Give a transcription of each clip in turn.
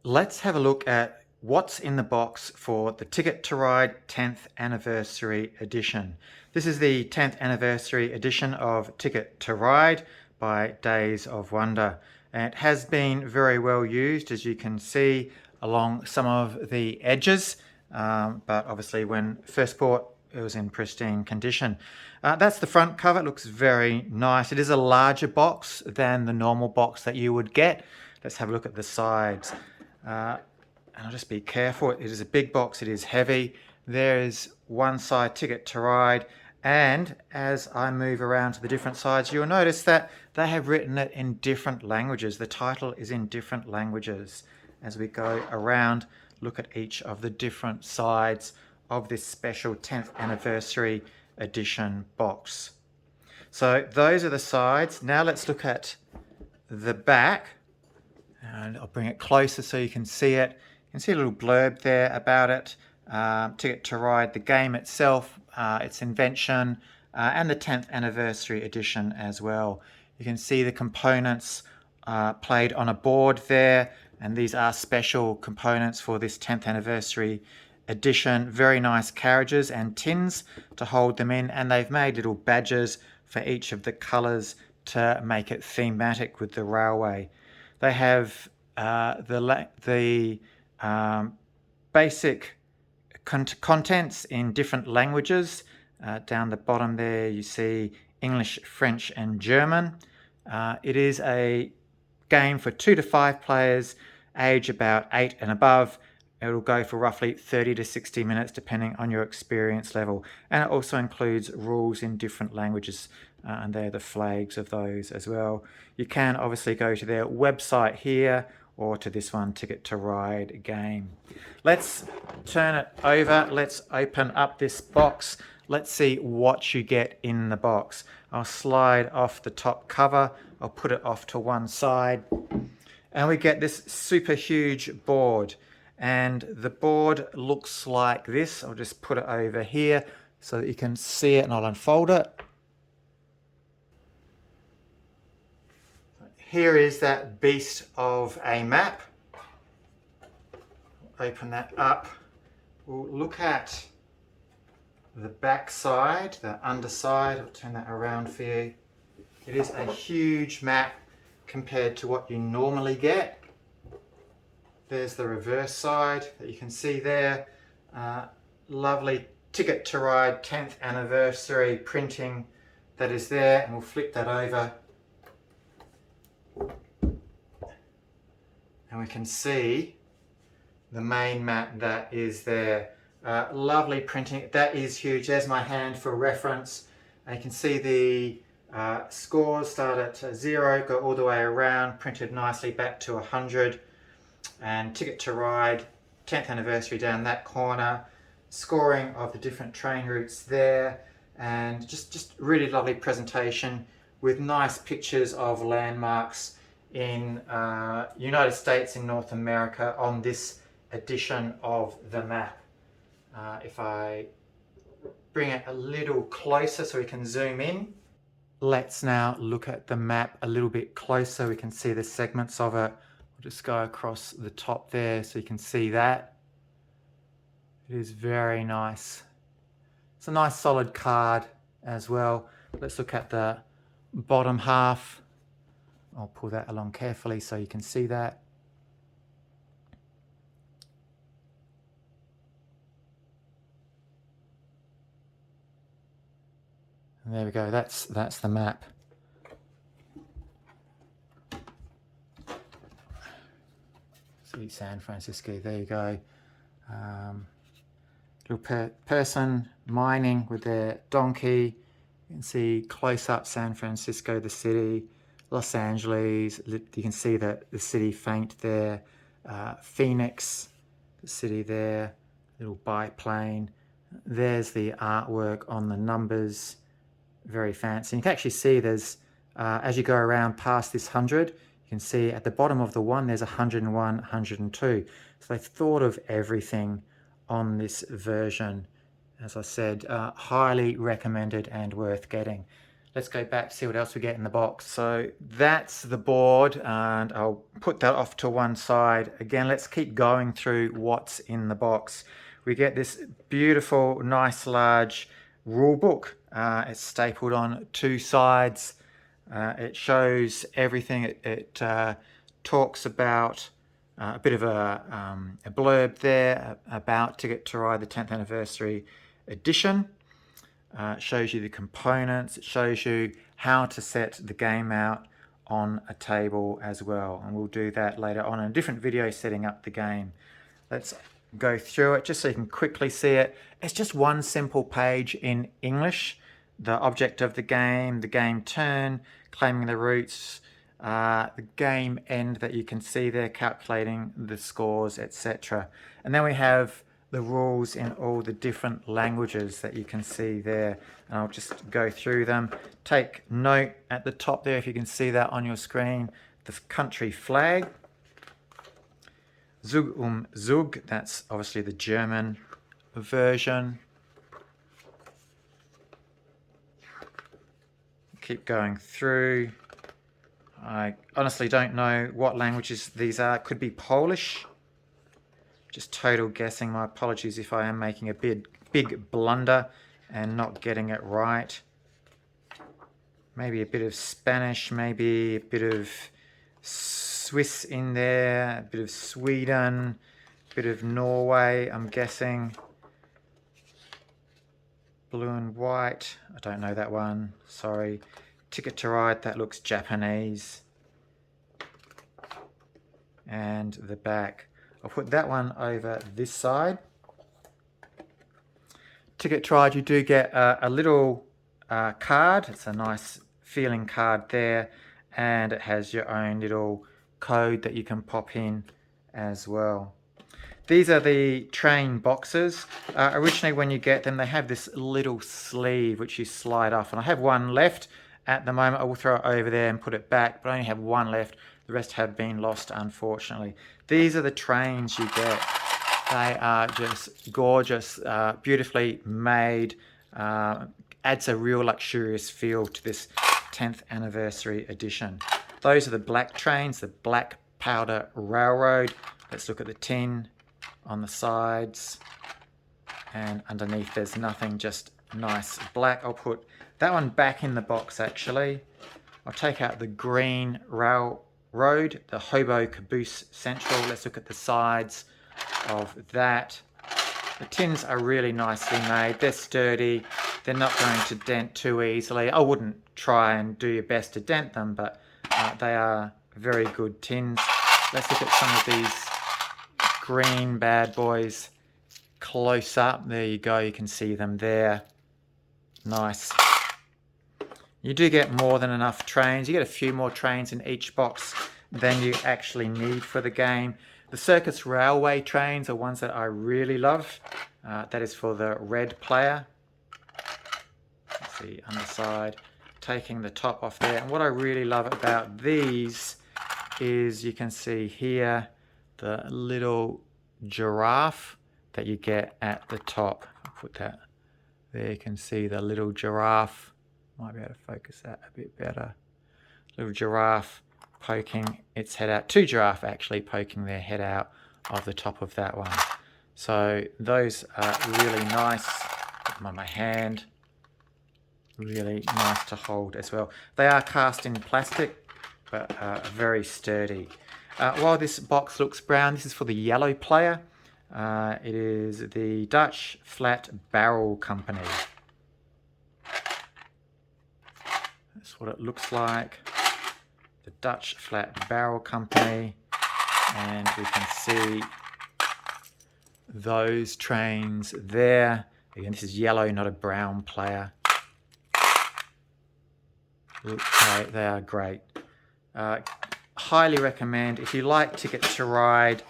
Let's have a look at what's in the box for the Ticket to Ride 10th Anniversary Edition. This is the 10th Anniversary Edition of Ticket to Ride by Days of Wonder. And it has been very well used, as you can see, along some of the edges. But obviously when first bought, it was in pristine condition. That's the front cover. It looks very nice. It is a larger box than the normal box that you would get. Let's have a look at the sides. And I'll just be careful. It is a big box. It is heavy. There is one side, Ticket to Ride. And as I move around to the different sides, you'll notice that they have written it in different languages. The title is in different languages. As we go around, look at each of the different sides of this special 10th Anniversary Edition box. So those are the sides. Now let's look at the back. And I'll bring it closer so you can see it. You can see a little blurb there about it. Ticket to Ride, the game itself, its invention, and the 10th Anniversary Edition as well. You can see the components played on a board there, and these are special components for this 10th Anniversary Edition. Very nice carriages and tins to hold them in, and they've made little badges for each of the colours to make it thematic with the railway. They have the basic contents in different languages. Down the bottom there you see English, French and German. It is a game for 2 to 5 players, age about 8 and above. It'll go for roughly 30 to 60 minutes depending on your experience level. And it also includes rules in different languages, and they're the flags of those as well. You can obviously go to their website here or to this one, Ticket to Ride game. Let's turn it over. Let's open up this box. Let's see what you get in the box. I'll slide off the top cover. I'll put it off to one side. And we get this super huge board. And the board looks like this. I'll just put it over here so that you can see it, and I'll unfold it. Here is that beast of a map. Open that up. We'll look at the back side, the underside. I'll turn that around for you. It is a huge map compared to what you normally get. There's the reverse side that you can see there. Lovely Ticket to Ride 10th Anniversary printing that is there, and we'll flip that over. And we can see the main map that is there. Lovely printing. That is huge. There's my hand for reference. And you can see the scores start at 0, go all the way around, printed nicely back to 100. And Ticket to Ride 10th Anniversary down that corner. Scoring of the different train routes there. And just really lovely presentation with nice pictures of landmarks in United States and North America on this edition of the map. If I bring it a little closer so we can zoom in. Let's now look at the map a little bit closer. We can see the segments of it. We'll just go across the top there so you can see that. It is very nice. It's a nice solid card as well. Let's look at the bottom half. I'll pull that along carefully so you can see that. And there we go, that's the map. See San Francisco, there you go. Little person mining with their donkey. You can see close up San Francisco, the city. Los Angeles, you can see that the city faint there. Phoenix, the city there. Little biplane. There's the artwork on the numbers. Very fancy. You can actually see there's, as you go around past this 100, you can see at the bottom of the one there's 101, 102. So they've thought of everything on this version. As I said, highly recommended and worth getting. let's go back, see what else we get in the box. So that's the board, and I'll put that off to one side. Again, let's keep going through what's in the box. We get this beautiful, nice, large rule book. It's stapled on two sides. It shows everything. It talks about a bit of a blurb there about Ticket to Ride, the 10th anniversary edition. It shows you the components. It shows you how to set the game out on a table as well. And we'll do that later on in a different video setting up the game. Let's go through it just so you can quickly see it. It's just one simple page in English. The object of the game turn, claiming the routes, the game end that you can see there, calculating the scores, etc. And then we have the rules in all the different languages that you can see there. And I'll just go through them. Take note at the top there, if you can see that on your screen, the country flag. Zug Zug, that's obviously the German version. Keep going through. I honestly don't know what languages these are. It could be Polish. Just total guessing. My apologies if I am making a big blunder and not getting it right. Maybe a bit of Spanish, maybe a bit of Swiss in there, a bit of Sweden, a bit of Norway, I'm guessing. Blue and white, I don't know that one, sorry. Ticket to Ride, that looks Japanese. And the back. I'll put that one over this side. Ticket to Ride, you do get a little card. It's a nice feeling card there. And it has your own little code that you can pop in as well. These are the train boxes. Originally when you get them, they have this little sleeve which you slide off. And I have one left at the moment. I will throw it over there and put it back, but I only have one left. The rest have been lost, unfortunately. These are the trains you get. They are just gorgeous, beautifully made. Adds a real luxurious feel to this 10th anniversary edition. Those are the black trains, the Black Powder Railroad. Let's look at the tin on the sides, and underneath there's nothing, just nice black. I'll put that one back in the box actually. I'll take out the green railroad, the Hobo Caboose Central. Let's look at the sides of that. The tins are really nicely made. They're sturdy. They're not going to dent too easily. I wouldn't try and do your best to dent them, but they are very good tins. Let's look at some of these green bad boys close up. There you go, you can see them there. Nice. You do get more than enough trains. You get a few more trains in each box than you actually need for the game. The Circus Railway trains are ones that I really love. That is for the red player. Let's see, underside, taking the top off there. And what I really love about these is you can see here the little giraffe that you get at the top. I'll put that there. You can see the little giraffe. Might be able to focus that a bit better. Little giraffe poking its head out. Two giraffe actually poking their head out of the top of that one. So those are really nice. Put them on my hand. Really nice to hold as well. They are cast in plastic, but very sturdy. While this box looks brown, this is for the yellow player. It is the Dutch Flat Barrel Company. That's what it looks like. The Dutch Flat Barrel Company. And we can see those trains there. Again, this is yellow, not a brown player. Okay, they are great. Highly recommend, if you like Ticket to Ride,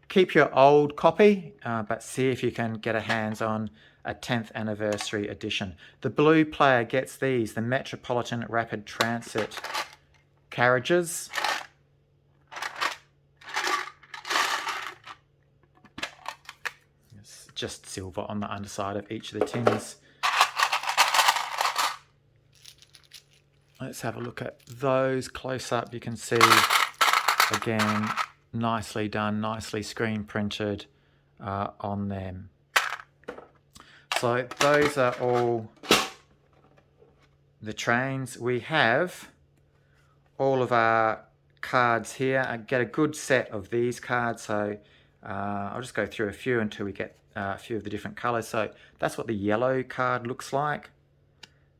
keep your old copy, but see if you can get a hands on a 10th anniversary edition. The blue player gets these, the Metropolitan Rapid Transit carriages. It's just silver on the underside of each of the tins. Let's have a look at those close up. You can see, again, nicely done, nicely screen printed on them. So those are all the trains. We have all of our cards here. I get a good set of these cards, so I'll just go through a few until we get a few of the different colors. So that's what the yellow card looks like.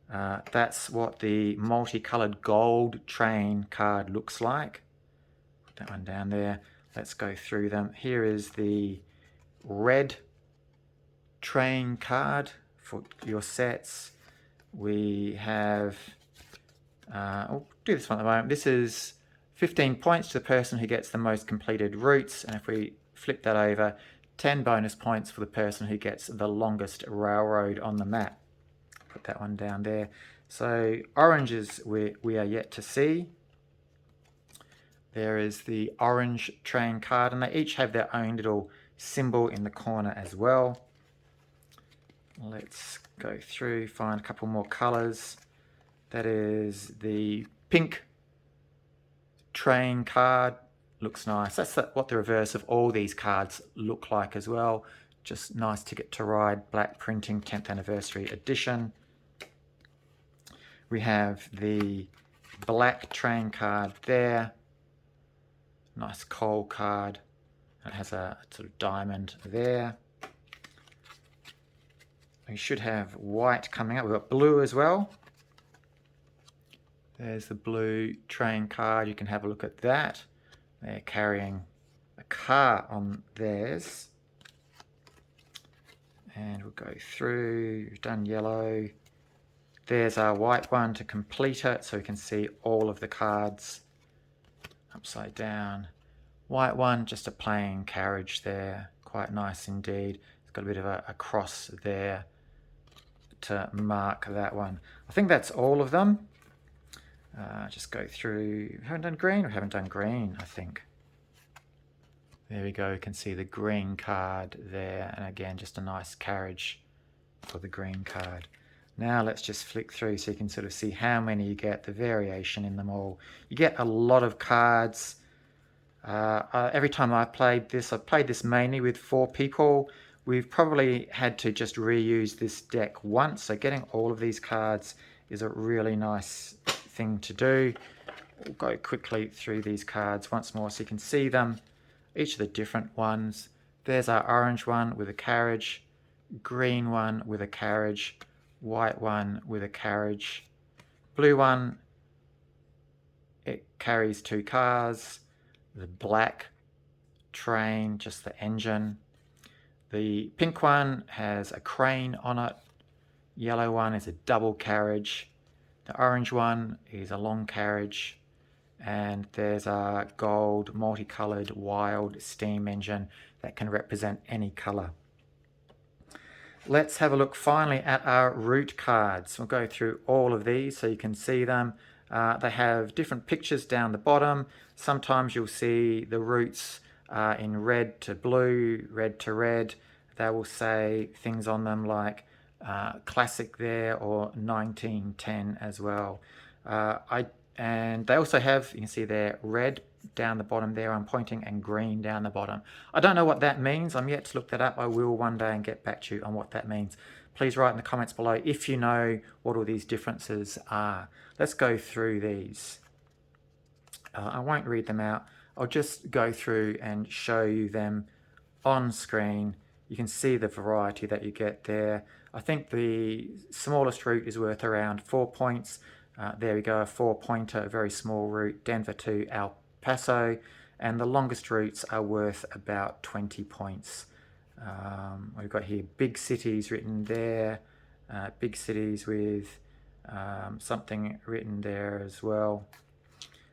That's what the multicolored gold train card looks like. Put that one down there. Let's go through them. Here is the red train card for your sets. We have, I'll do this one at the moment. This is 15 points to the person who gets the most completed routes, and if we flip that over, 10 bonus points for the person who gets the longest railroad on the map. Put that one down there. So oranges we are yet to see. There is the orange train card, and they each have their own little symbol in the corner as well. Let's go through, find a couple more colors. That is the pink train card. Looks nice. That's what the reverse of all these cards look like as well. Just nice Ticket to Ride, black printing, 10th anniversary edition. We have the black train card there. Nice coal card. It has a sort of diamond there. We should have white coming up. We've got blue as well. There's the blue train card. You can have a look at that. They're carrying a car on theirs. And we'll go through. We've done yellow. There's our white one to complete it, so we can see all of the cards upside down. White one, just a plain carriage there. Quite nice indeed. It's got a bit of a cross there to mark that one. I think that's all of them. Just go through. We haven't done green? We haven't done green, I think. There we go. You can see the green card there. And again, just a nice carriage for the green card. Now let's just flick through so you can sort of see how many you get, the variation in them all. You get a lot of cards. Every time I've played this mainly with 4 people. We've probably had to just reuse this deck once, so getting all of these cards is a really nice thing to do. We'll go quickly through these cards once more so you can see them, each of the different ones. There's our orange one with a carriage, green one with a carriage, white one with a carriage, blue one, it carries 2 cars, the black train, just the engine. The pink one has a crane on it. Yellow one is a double carriage. The orange one is a long carriage. And there's a gold multicolored wild steam engine that can represent any color. Let's have a look finally at our route cards. We'll go through all of these so you can see them. They have different pictures down the bottom. Sometimes you'll see the routes in red to blue, red to red. They will say things on them like classic there or 1910 as well. And they also have, you can see there, red down the bottom there, I'm pointing, and green down the bottom. I don't know what that means. I'm yet to look that up. I will one day and get back to you on what that means. Please write in the comments below if you know what all these differences are. Let's go through these. I won't read them out. I'll just go through and show you them on screen. You can see the variety that you get there. I think the smallest route is worth around 4 points. There we go, a 4-pointer, a very small route, Denver to El Paso, and the longest routes are worth about 20 points. We've got here big cities written there, big cities with something written there as well.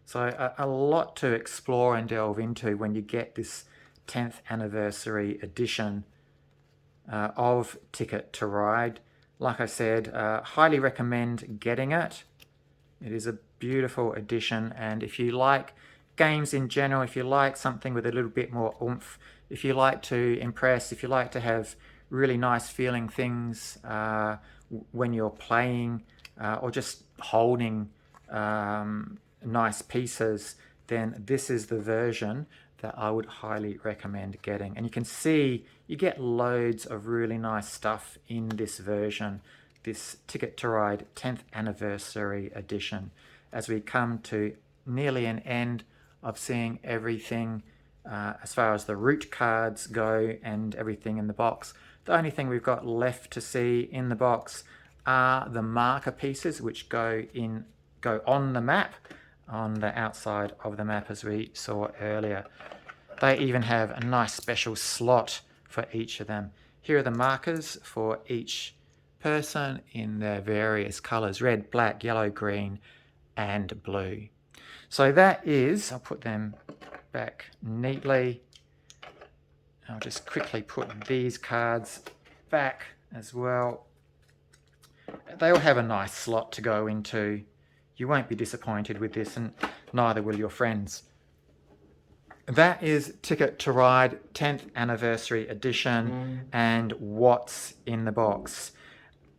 So a lot to explore and delve into when you get this 10th anniversary edition of Ticket to Ride. Like I said, highly recommend getting it. It is a beautiful edition, and if you like games in general, if you like something with a little bit more oomph, if you like to impress, if you like to have really nice feeling things when you're playing or just holding nice pieces, then this is the version that I would highly recommend getting. And you can see you get loads of really nice stuff in this version, this Ticket to Ride 10th Anniversary Edition. As we come to nearly an end of seeing everything as far as the route cards go and everything in the box, the only thing we've got left to see in the box are the marker pieces, which go on the map, on the outside of the map, as we saw earlier. They even have a nice special slot for each of them. Here are the markers for each person in their various colours: red, black, yellow, green and blue. So that is, I'll put them back neatly. I'll just quickly put these cards back as well. They all have a nice slot to go into. You won't be disappointed with this, and neither will your friends. That is Ticket to Ride 10th Anniversary Edition and what's in the box.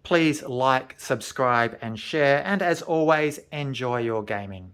Please like, subscribe and share, and as always, enjoy your gaming.